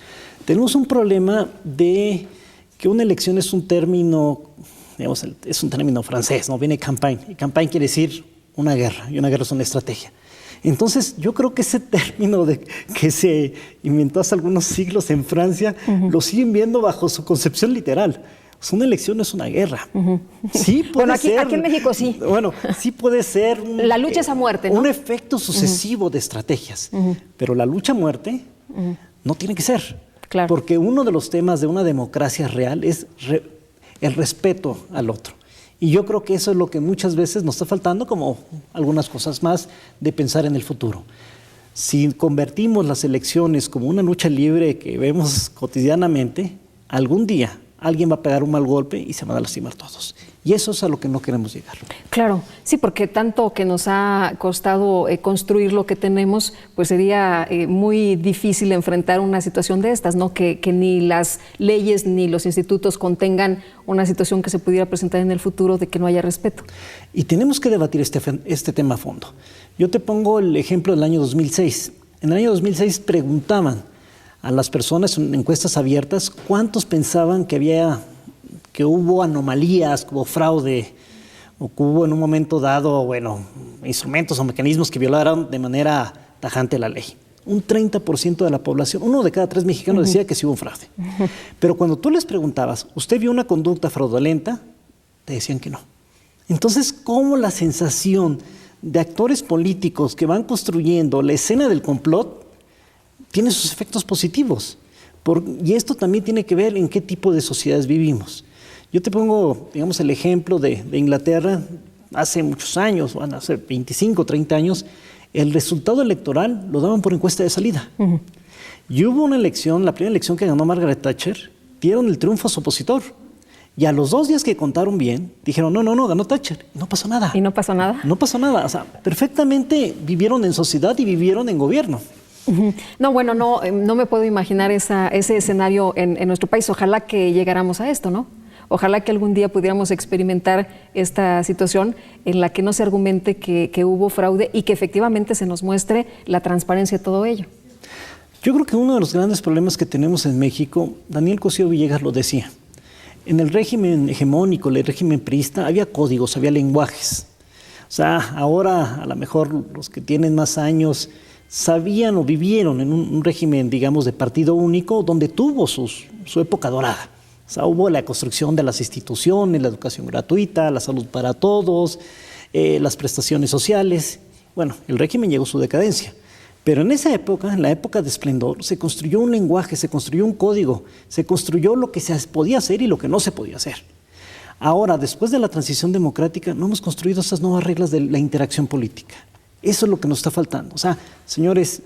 [SPEAKER 14] Tenemos un problema de que una elección es un término, digamos, es un término francés, ¿no? Viene campagne, y campagne quiere decir una guerra, y una guerra es una estrategia. Entonces, yo creo que ese término que se inventó hace algunos siglos en Francia, lo siguen viendo bajo su concepción literal. Pues una elección es una guerra. Sí puede ser.
[SPEAKER 1] Aquí en México sí.
[SPEAKER 14] Bueno, sí puede ser.
[SPEAKER 1] La lucha es a muerte, ¿no?
[SPEAKER 14] Un efecto sucesivo de estrategias. Pero la lucha a muerte no tiene que ser.
[SPEAKER 1] Claro.
[SPEAKER 14] Porque uno de los temas de una democracia real es el respeto al otro. Y yo creo que eso es lo que muchas veces nos está faltando, como algunas cosas más, de pensar en el futuro. Si convertimos las elecciones como una lucha libre que vemos cotidianamente, algún día alguien va a pegar un mal golpe y se van a lastimar todos. Y eso es a lo que no queremos llegar.
[SPEAKER 1] Claro, sí, porque tanto que nos ha costado construir lo que tenemos, pues sería muy difícil enfrentar una situación de estas, ¿no? Que ni las leyes ni los institutos contengan una situación que se pudiera presentar en el futuro de que no haya respeto.
[SPEAKER 14] Y tenemos que debatir este tema a fondo. Yo te pongo el ejemplo del año 2006. En el año 2006 preguntaban a las personas en encuestas abiertas cuántos pensaban que hubo anomalías, que hubo fraude, o que hubo en un momento dado, instrumentos o mecanismos que violaran de manera tajante la ley. Un 30% de la población, 1 de cada 3 mexicanos decía que sí hubo un fraude. Pero cuando tú les preguntabas, ¿usted vio una conducta fraudulenta? Te decían que no. Entonces, ¿cómo la sensación de actores políticos que van construyendo la escena del complot tiene sus efectos positivos? Y esto también tiene que ver en qué tipo de sociedades vivimos. Yo te pongo, digamos, el ejemplo de Inglaterra. Hace muchos años, hace 25, 30 años, el resultado electoral lo daban por encuesta de salida. Y hubo una elección, la primera elección que ganó Margaret Thatcher, dieron el triunfo a su opositor. Y a los 2 días que contaron bien, dijeron, no, ganó Thatcher. Y no pasó nada.
[SPEAKER 1] ¿Y no pasó nada?
[SPEAKER 14] No pasó nada. O sea, perfectamente vivieron en sociedad y vivieron en gobierno.
[SPEAKER 1] No, bueno, no me puedo imaginar ese escenario en nuestro país. Ojalá que llegáramos a esto, ¿no? Ojalá que algún día pudiéramos experimentar esta situación en la que no se argumente que hubo fraude y que efectivamente se nos muestre la transparencia de todo ello.
[SPEAKER 14] Yo creo que uno de los grandes problemas que tenemos en México, Daniel Cosío Villegas lo decía, en el régimen hegemónico, el régimen priista, había códigos, había lenguajes. O sea, ahora a lo mejor los que tienen más años sabían o vivieron en un régimen, digamos, de partido único, donde tuvo su época dorada. O sea, hubo la construcción de las instituciones, la educación gratuita, la salud para todos, las prestaciones sociales. Bueno, el régimen llegó a su decadencia. Pero en esa época, en la época de esplendor, se construyó un lenguaje, se construyó un código, se construyó lo que se podía hacer y lo que no se podía hacer. Ahora, después de la transición democrática, no hemos construido esas nuevas reglas de la interacción política. Eso es lo que nos está faltando. O sea, señores,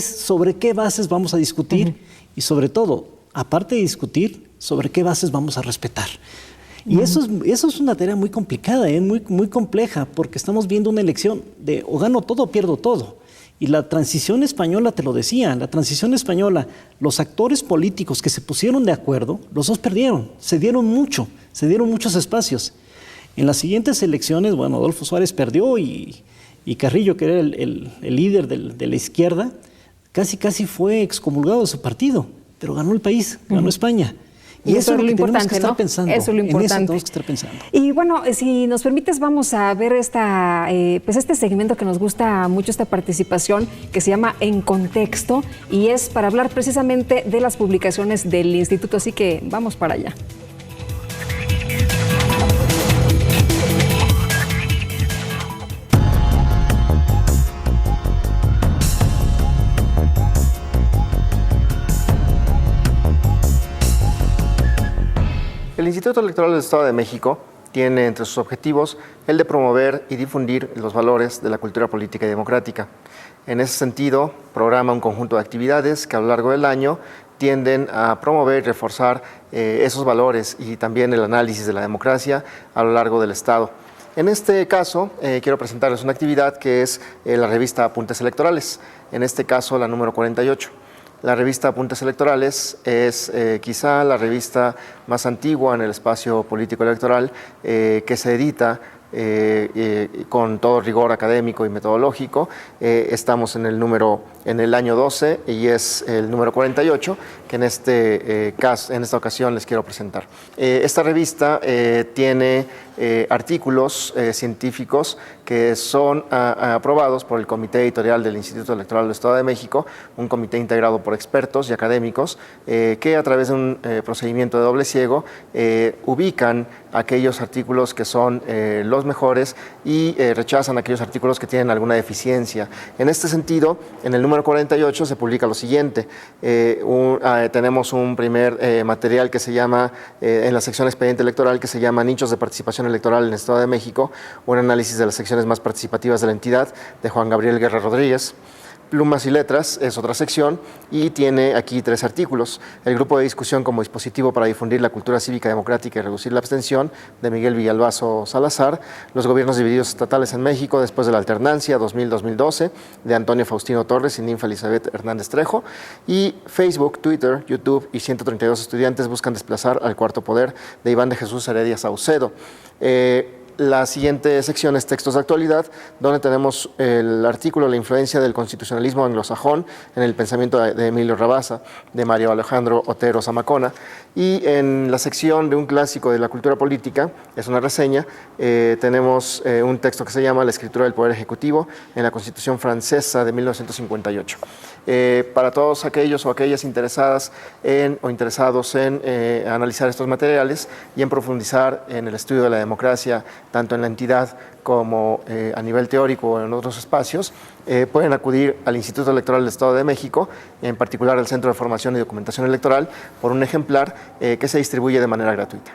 [SPEAKER 14] ¿sobre qué bases vamos a discutir? Y sobre todo, aparte de discutir, ¿sobre qué bases vamos a respetar? Y eso es una tarea muy complicada, muy compleja, porque estamos viendo una elección de o gano todo o pierdo todo. Y la transición española te lo decía, la transición española, los actores políticos que se pusieron de acuerdo, los dos perdieron, se dieron muchos espacios. En las siguientes elecciones, Adolfo Suárez perdió y Carrillo, que era el líder de la izquierda, casi fue excomulgado de su partido, pero ganó el país, ganó España. Y eso es lo importante, que estar pensando.
[SPEAKER 1] Eso es lo importante.
[SPEAKER 14] En eso tenemos que estar pensando.
[SPEAKER 1] Y bueno, si nos permites, vamos a ver este segmento que nos gusta mucho, esta participación que se llama En Contexto, y es para hablar precisamente de las publicaciones del Instituto, así que vamos para allá.
[SPEAKER 15] El Instituto Electoral del Estado de México tiene entre sus objetivos el de promover y difundir los valores de la cultura política y democrática. En ese sentido, programa un conjunto de actividades que a lo largo del año tienden a promover y reforzar esos valores y también el análisis de la democracia a lo largo del Estado. En este caso, quiero presentarles una actividad que es la revista Apuntes Electorales, en este caso la número 48. La revista Apuntes Electorales es quizá la revista más antigua en el espacio político electoral que se edita con todo rigor académico y metodológico. Estamos en el año 12 y es el número 48 que en esta ocasión les quiero presentar. Esta revista tiene artículos científicos que son aprobados por el Comité Editorial del Instituto Electoral del Estado de México, un comité integrado por expertos y académicos que a través de un procedimiento de doble ciego ubican aquellos artículos que son los mejores y rechazan aquellos artículos que tienen alguna deficiencia. En este sentido, en el número 48 se publica lo siguiente. Tenemos un primer material que se llama, en la sección expediente electoral, que se llama Nichos de participación electoral en el Estado de México, un análisis de las secciones más participativas de la entidad, de Juan Gabriel Guerra Rodríguez. Plumas y Letras es otra sección y tiene aquí 3 artículos. El grupo de discusión como dispositivo para difundir la cultura cívica democrática y reducir la abstención, de Miguel Villalbazo Salazar. Los gobiernos divididos estatales en México después de la alternancia 2000-2012, de Antonio Faustino Torres y Ninfa Elizabeth Hernández Trejo. Y Facebook, Twitter, YouTube y 132 estudiantes buscan desplazar al cuarto poder, de Iván de Jesús Heredia Saucedo. La siguiente sección es textos de actualidad, donde tenemos el artículo La influencia del constitucionalismo anglosajón en el pensamiento de Emilio Rabasa, de Mario Alejandro Otero Zamacona. Y en la sección de un clásico de la cultura política, es una reseña, tenemos un texto que se llama La escritura del poder ejecutivo en la Constitución francesa de 1958. Para todos aquellos o aquellas interesadas o interesados en analizar estos materiales y en profundizar en el estudio de la democracia, tanto en la entidad como a nivel teórico o en otros espacios, pueden acudir al Instituto Electoral del Estado de México, en particular al Centro de Formación y Documentación Electoral, por un ejemplar que se distribuye de manera gratuita.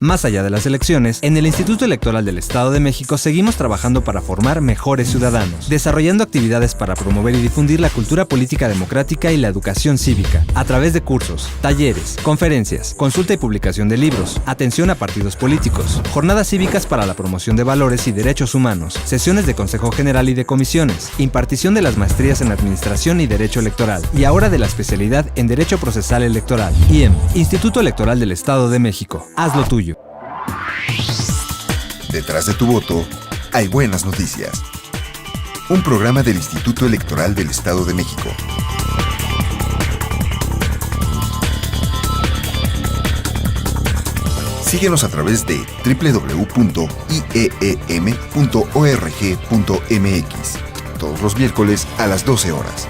[SPEAKER 6] Más allá de las elecciones, en el Instituto Electoral del Estado de México seguimos trabajando para formar mejores ciudadanos, desarrollando actividades para promover y difundir la cultura política democrática y la educación cívica, a través de cursos, talleres, conferencias, consulta y publicación de libros, atención a partidos políticos, jornadas cívicas para la promoción de valores y derechos humanos, sesiones de Consejo General y de comisiones, impartición de las maestrías en Administración y Derecho Electoral, y ahora de la especialidad en Derecho Procesal Electoral. IEM, Instituto Electoral del Estado de México. Haz lo tuyo.
[SPEAKER 5] Detrás de tu voto hay buenas noticias. Un programa del Instituto Electoral del Estado de México. Síguenos a través de www.ieem.org.mx todos los miércoles a las 12 horas.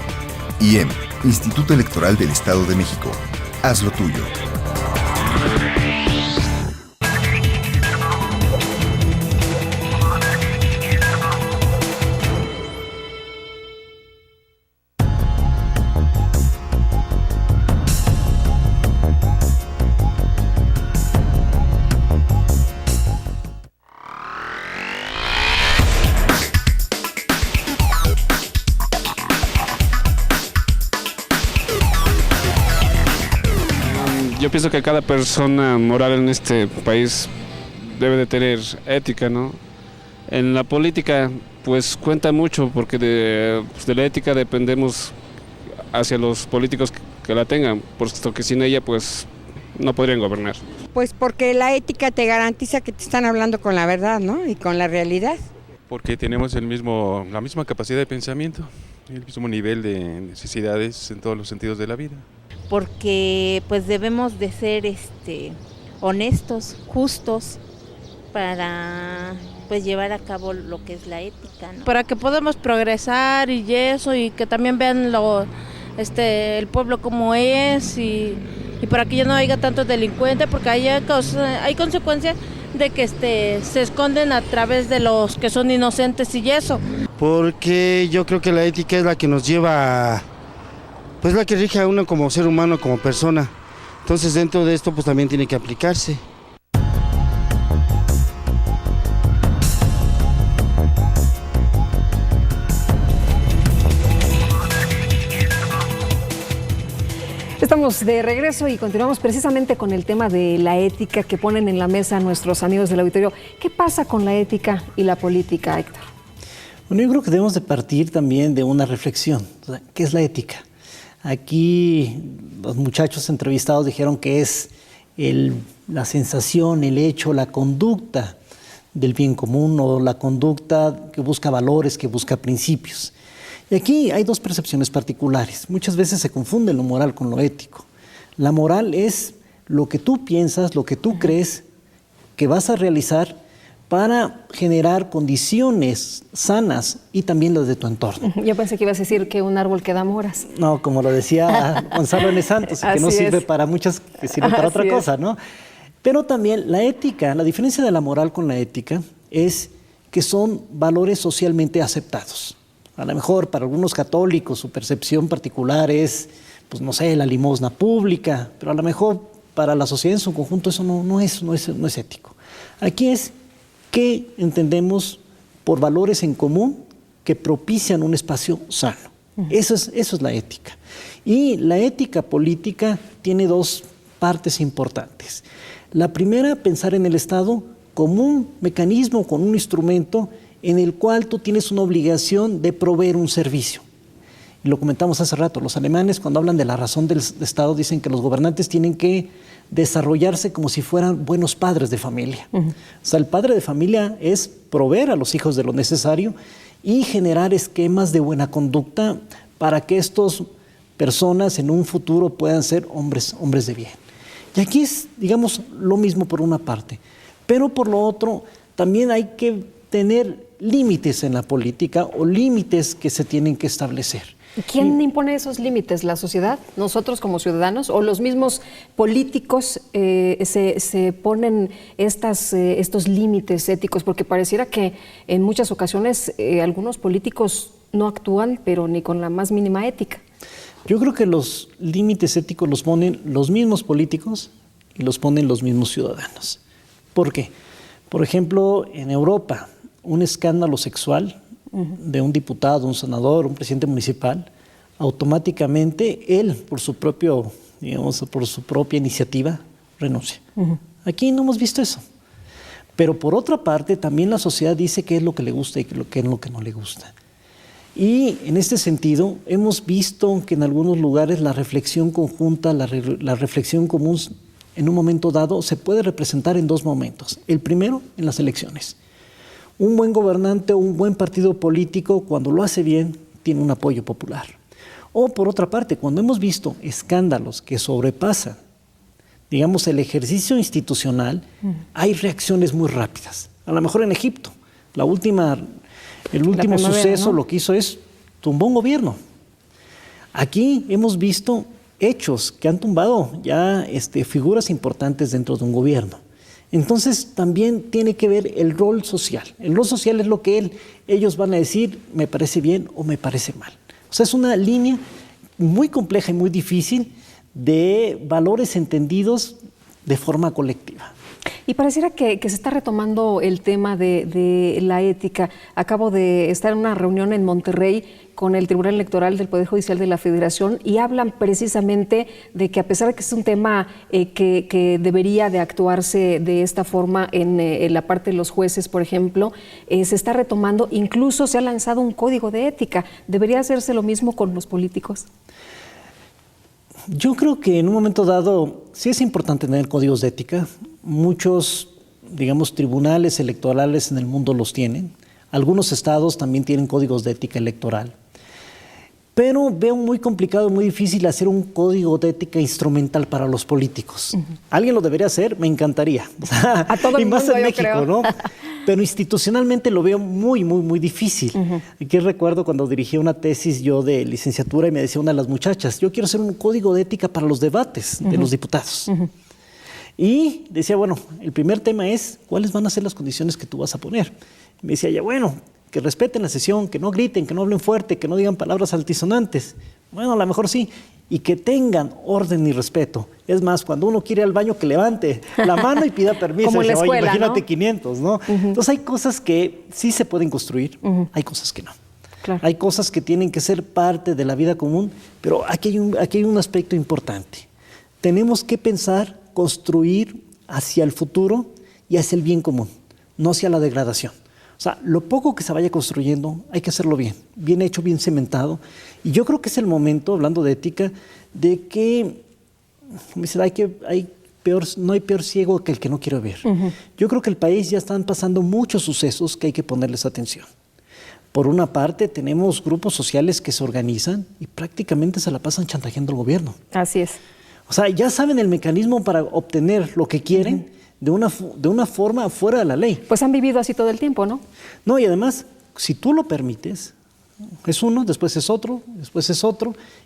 [SPEAKER 5] IEM, Instituto Electoral del Estado de México. Haz lo tuyo.
[SPEAKER 16] Yo pienso que cada persona moral en este país debe de tener ética, ¿no? En la política, pues cuenta mucho, porque de la ética dependemos hacia los políticos que la tengan, puesto que sin ella, pues no podrían gobernar.
[SPEAKER 17] Pues porque la ética te garantiza que te están hablando con la verdad, ¿no? Y con la realidad.
[SPEAKER 18] Porque tenemos la misma capacidad de pensamiento, el mismo nivel de necesidades en todos los sentidos de la vida.
[SPEAKER 19] Porque pues debemos de ser honestos, justos, para pues llevar a cabo lo que es la ética, ¿no?
[SPEAKER 20] Para que podamos progresar y eso, y que también vean el pueblo como es, y para que ya no haya tantos delincuentes, porque hay consecuencias de que se esconden a través de los que son inocentes y eso.
[SPEAKER 21] Porque yo creo que la ética es la que nos lleva, pues la que rige a uno como ser humano, como persona. Entonces dentro de esto pues también tiene que aplicarse.
[SPEAKER 1] Estamos de regreso y continuamos precisamente con el tema de la ética que ponen en la mesa nuestros amigos del auditorio. ¿Qué pasa con la ética y la política, Héctor?
[SPEAKER 14] Bueno, yo creo que debemos de partir también de una reflexión. ¿Qué es la ética? Aquí los muchachos entrevistados dijeron que es la sensación, el hecho, la conducta del bien común, o la conducta que busca valores, que busca principios. Y aquí hay dos percepciones particulares. Muchas veces se confunde lo moral con lo ético. La moral es lo que tú piensas, lo que tú crees que vas a realizar para generar condiciones sanas y también las de tu entorno.
[SPEAKER 1] Yo pensé que ibas a decir que un árbol que da moras.
[SPEAKER 14] No, como lo decía Gonzalo N. Santos, que no sirve para muchas, que sirve para otra cosa, ¿no? Pero también la ética, la diferencia de la moral con la ética es que son valores socialmente aceptados. A lo mejor para algunos católicos su percepción particular es, pues no sé, la limosna pública, pero a lo mejor para la sociedad en su conjunto eso no es ético. Aquí es qué entendemos por valores en común que propician un espacio sano. Eso es la ética. Y la ética política tiene dos partes importantes. La primera, pensar en el Estado como un mecanismo, como un instrumento en el cual tú tienes una obligación de proveer un servicio. Y lo comentamos hace rato, los alemanes cuando hablan de la razón del Estado dicen que los gobernantes tienen que desarrollarse como si fueran buenos padres de familia. O sea, el padre de familia es proveer a los hijos de lo necesario y generar esquemas de buena conducta para que estas personas en un futuro puedan ser hombres de bien. Y aquí es, digamos, lo mismo por una parte. Pero por lo otro, también hay que tener límites en la política o límites que se tienen que establecer.
[SPEAKER 1] ¿Quién impone esos límites? ¿La sociedad? ¿Nosotros como ciudadanos? ¿O los mismos políticos se ponen estos límites éticos? Porque pareciera que en muchas ocasiones algunos políticos no actúan, pero ni con la más mínima ética.
[SPEAKER 14] Yo creo que los límites éticos los ponen los mismos políticos y los ponen los mismos ciudadanos. ¿Por qué? Por ejemplo, en Europa, un escándalo sexual de un diputado, un senador, un presidente municipal, automáticamente él, por su propia iniciativa, renuncia. Aquí no hemos visto eso. Pero por otra parte, también la sociedad dice qué es lo que le gusta y qué es lo que no le gusta. Y en este sentido, hemos visto que en algunos lugares la reflexión conjunta, la reflexión común, en un momento dado, se puede representar en dos momentos. El primero, en las elecciones. Un buen gobernante o un buen partido político, cuando lo hace bien, tiene un apoyo popular. O por otra parte, cuando hemos visto escándalos que sobrepasan, digamos, el ejercicio institucional, hay reacciones muy rápidas. A lo mejor en Egipto, el último suceso, ¿no? Lo que hizo es tumbó un gobierno. Aquí hemos visto hechos que han tumbado ya figuras importantes dentro de un gobierno. Entonces también tiene que ver el rol social. El rol social es lo que ellos van a decir, me parece bien o me parece mal. O sea, es una línea muy compleja y muy difícil de valores entendidos de forma colectiva.
[SPEAKER 1] Y pareciera que se está retomando el tema de la ética. Acabo de estar en una reunión en Monterrey con el Tribunal Electoral del Poder Judicial de la Federación y hablan precisamente de que a pesar de que es un tema que debería de actuarse de esta forma en la parte de los jueces, por ejemplo, se está retomando, incluso se ha lanzado un código de ética. ¿Debería hacerse lo mismo con los políticos?
[SPEAKER 14] Yo creo que en un momento dado sí es importante tener códigos de ética. Muchos, digamos, tribunales electorales en el mundo los tienen. Algunos estados también tienen códigos de ética electoral. Pero veo muy complicado, muy difícil hacer un código de ética instrumental para los políticos. ¿Alguien lo debería hacer? Me encantaría.
[SPEAKER 1] A todo el
[SPEAKER 14] mundo,
[SPEAKER 1] y más en
[SPEAKER 14] México,
[SPEAKER 1] creo.
[SPEAKER 14] ¿no? Pero institucionalmente lo veo muy, muy, muy difícil. Aquí recuerdo cuando dirigí una tesis yo de licenciatura y me decía una de las muchachas, yo quiero hacer un código de ética para los debates de los diputados. Y decía, bueno, el primer tema es, ¿cuáles van a ser las condiciones que tú vas a poner? Y me decía ella, bueno, que respeten la sesión, que no griten, que no hablen fuerte, que no digan palabras altisonantes. Bueno, a lo mejor sí. Y que tengan orden y respeto. Es más, cuando uno quiere ir al baño, que levante la mano y pida permiso.
[SPEAKER 1] Como en la escuela,
[SPEAKER 14] oye, imagínate, ¿no? 500, ¿no?
[SPEAKER 1] Entonces
[SPEAKER 14] hay cosas que sí se pueden construir, hay cosas que no. Claro. Hay cosas que tienen que ser parte de la vida común, pero aquí hay un aspecto importante. Tenemos que pensar, construir hacia el futuro y hacia el bien común, no hacia la degradación. O sea, lo poco que se vaya construyendo hay que hacerlo bien hecho, bien cementado. Y yo creo que es el momento, hablando de ética, de que, como dicen, no hay peor ciego que el que no quiere ver. Yo creo que el país ya están pasando muchos sucesos que hay que ponerles atención. Por una parte, tenemos grupos sociales que se organizan y prácticamente se la pasan chantajeando al gobierno.
[SPEAKER 1] Así es.
[SPEAKER 14] O sea, ya saben el mecanismo para obtener lo que quieren de una forma fuera de la ley.
[SPEAKER 1] Pues han vivido así todo el tiempo, ¿no?
[SPEAKER 14] No, y además, si tú lo permites, es uno, después es otro,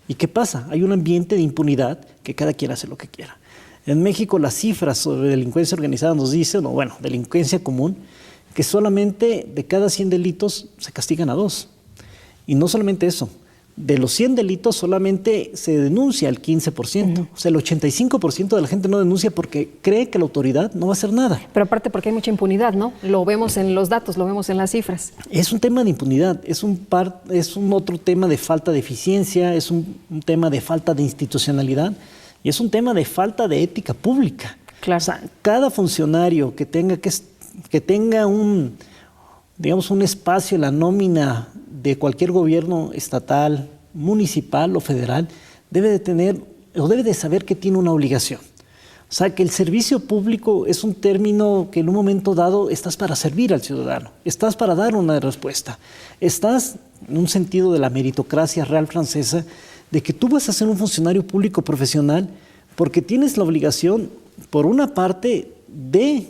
[SPEAKER 14] ¿y qué pasa? Hay un ambiente de impunidad que cada quien hace lo que quiera. En México las cifras sobre delincuencia organizada nos dicen, delincuencia común, que solamente de cada 100 delitos se castigan a 2. Y no solamente eso, de los 100 delitos solamente se denuncia el 15%. O sea, el 85% de la gente no denuncia porque cree que la autoridad no va a hacer nada.
[SPEAKER 1] Pero aparte porque hay mucha impunidad, ¿no? Lo vemos en los datos, lo vemos en las cifras.
[SPEAKER 14] Es un tema de impunidad, es un otro tema de falta de eficiencia, es un tema de falta de institucionalidad y es un tema de falta de ética pública.
[SPEAKER 1] Claro.
[SPEAKER 14] O sea, cada funcionario que tenga un espacio en la nómina de cualquier gobierno estatal, municipal o federal, debe de saber que tiene una obligación. O sea, que el servicio público es un término que en un momento dado estás para servir al ciudadano, estás para dar una respuesta, estás en un sentido de la meritocracia real francesa, de que tú vas a ser un funcionario público profesional porque tienes la obligación, por una parte, de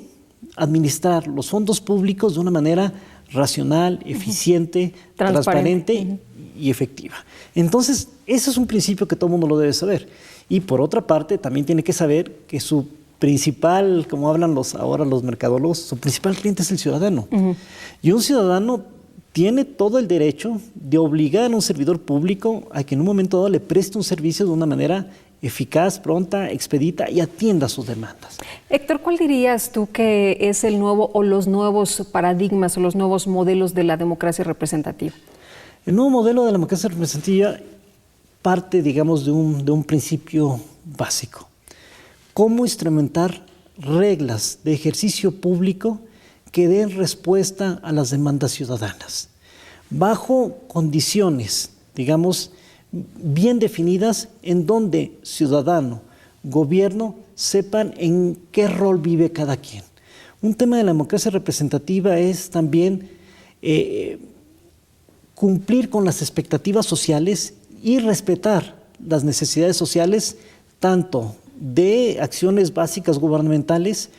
[SPEAKER 14] administrar los fondos públicos de una manera racional, eficiente, transparente y efectiva. Entonces, ese es un principio que todo el mundo lo debe saber. Y por otra parte, también tiene que saber que su principal, como hablan ahora los mercadólogos, su principal cliente es el ciudadano. Y un ciudadano tiene todo el derecho de obligar a un servidor público a que en un momento dado le preste un servicio de una manera eficaz, pronta, expedita y atienda sus demandas.
[SPEAKER 1] Héctor, ¿cuál dirías tú que es el nuevo o los nuevos paradigmas o los nuevos modelos de la democracia representativa?
[SPEAKER 14] El nuevo modelo de la democracia representativa parte, digamos, de un principio básico. ¿Cómo instrumentar reglas de ejercicio público que den respuesta a las demandas ciudadanas, bajo condiciones, digamos, bien definidas, en donde ciudadano, gobierno, sepan en qué rol vive cada quien? Un tema de la democracia representativa es también cumplir con las expectativas sociales y respetar las necesidades sociales, tanto de acciones básicas gubernamentales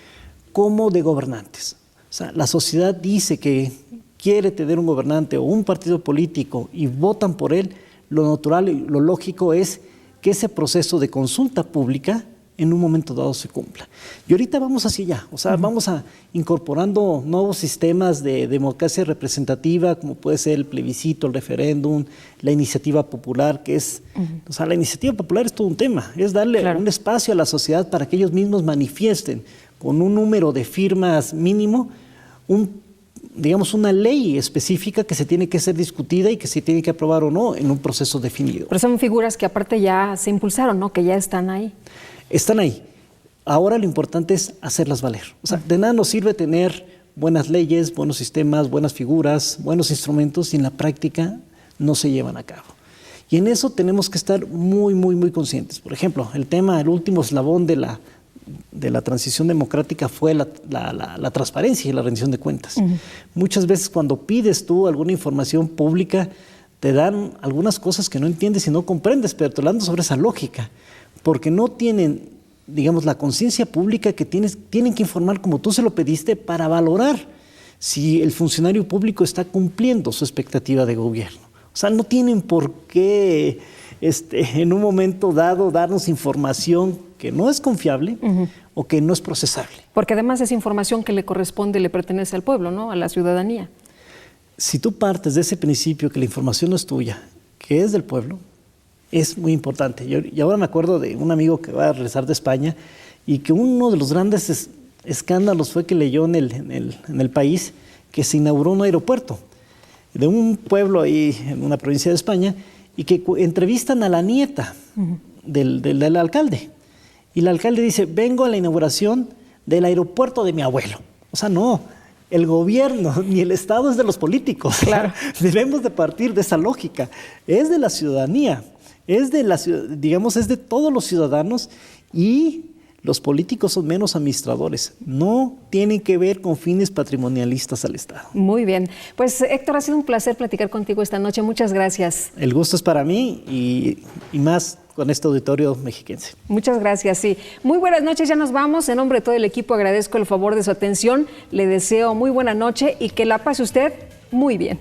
[SPEAKER 14] como de gobernantes. O sea, la sociedad dice que quiere tener un gobernante o un partido político y votan por él, lo natural y lo lógico es que ese proceso de consulta pública en un momento dado se cumpla. Y ahorita vamos hacia allá, o sea, vamos incorporando nuevos sistemas de democracia representativa, como puede ser el plebiscito, el referéndum, la iniciativa popular, que es, o sea, la iniciativa popular es todo un tema, es darle un espacio a la sociedad para que ellos mismos manifiesten con un número de firmas mínimo, digamos, una ley específica que se tiene que ser discutida y que se tiene que aprobar o no en un proceso definido.
[SPEAKER 1] Pero son figuras que aparte ya se impulsaron, ¿no? Que ya están ahí.
[SPEAKER 14] Están ahí. Ahora lo importante es hacerlas valer. O sea, de nada nos sirve tener buenas leyes, buenos sistemas, buenas figuras, buenos instrumentos si en la práctica no se llevan a cabo. Y en eso tenemos que estar muy, muy, muy conscientes. Por ejemplo, el último eslabón de la transición democrática fue la transparencia y la rendición de cuentas. Muchas veces cuando pides tú alguna información pública, te dan algunas cosas que no entiendes y no comprendes, pero te hablan sobre esa lógica, porque no tienen, digamos, la conciencia pública que tienen que informar como tú se lo pediste para valorar si el funcionario público está cumpliendo su expectativa de gobierno. O sea, no tienen por qué en un momento dado darnos información que no es confiable o que no es procesable.
[SPEAKER 1] Porque además es información que le corresponde, le pertenece al pueblo, ¿no? A la ciudadanía.
[SPEAKER 14] Si tú partes de ese principio que la información no es tuya, que es del pueblo, es muy importante. Y ahora me acuerdo de un amigo que va a regresar de España y que uno de los grandes escándalos fue que leyó en el país que se inauguró un aeropuerto de un pueblo ahí en una provincia de España y que entrevistan a la nieta del alcalde. Y el alcalde dice, vengo a la inauguración del aeropuerto de mi abuelo. O sea, no, el gobierno ni el Estado es de los políticos. Claro. Debemos de partir de esa lógica. Es de la ciudadanía. Es de todos los ciudadanos y los políticos son menos administradores. No tienen que ver con fines patrimonialistas al Estado.
[SPEAKER 1] Muy bien. Pues Héctor, ha sido un placer platicar contigo esta noche. Muchas gracias.
[SPEAKER 14] El gusto es para mí y más con este auditorio mexiquense.
[SPEAKER 1] Muchas gracias, sí. Muy buenas noches, ya nos vamos. En nombre de todo el equipo agradezco el favor de su atención. Le deseo muy buena noche y que la pase usted muy bien.